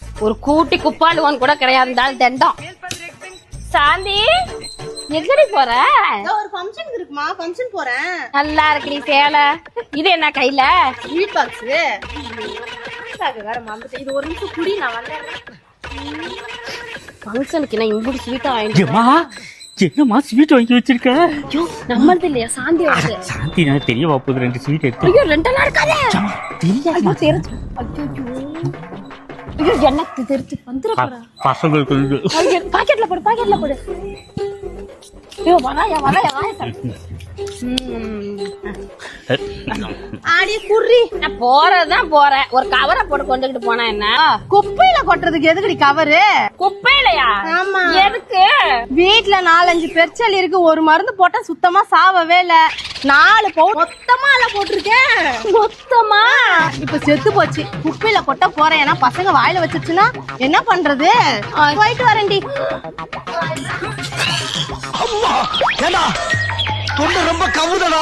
ஒரு கூட்டி குப்பாளுவன் கூட கிடையாது தெண்டம். சாந்தி எங்கடி போற? ஒரு ஃபங்க்ஷன் இருக்குமா, ஃபங்க்ஷன் போறேன். நல்லா இருக்குடி சேலை. இது என்ன கையில? Sweet box. வேற மறந்துட்டேன். இது ஒரு நிமிஷம் குடி, நான் வந்தேன். ஃபங்க்ஷனுக்கு என்ன இம்புடி ஸ்வீட்டா வாங்கிட்டு? என்னம்மா ஸ்வீட் வாங்கி வச்சிருக்க? ஐயோ நம்மளது இல்லையா, சாந்தி வந்து. சாந்தி நான் தெரியவா போகுது, 2 ஸ்வீட் எடுத்து. ஐயோ ரெண்டெல்லாம் இருக்காதே. தெரியாதுமா. தெரிஞ்சு ஐயோ எனக்கு தெரிஞ்சு வந்துட போறா. பசங்களுக்கு பாக்கெட்ல போடு. ஐயோ வராயா. ஆடி குர்ரி. நான் போறதுதான் போறேன். ஒரு கவரை போட்டு கொண்டுகிட்டு போனா என்ன? குப்பையில கொட்டுறதுக்கு எதுக்குடி கவரு? குப்பையிலையா? ஆமா. எதுக்கு? வீட்டுல 4-5 பெருச்சல் இருக்கு. ஒரு மருந்து போட்டா சுத்தமா சாவவே இல்ல. 4 பவுன் மொத்தமா போட்டிருக்கேன். மொத்தமா இப்ப செத்து போச்சு. குப்பையில கொட்ட போறேன். ஏன்னா பசங்க வாயில வச்சிருச்சுன்னா என்ன பண்றது? போயிட்டு வரேன்டி. ரொம்ப கவுதடா.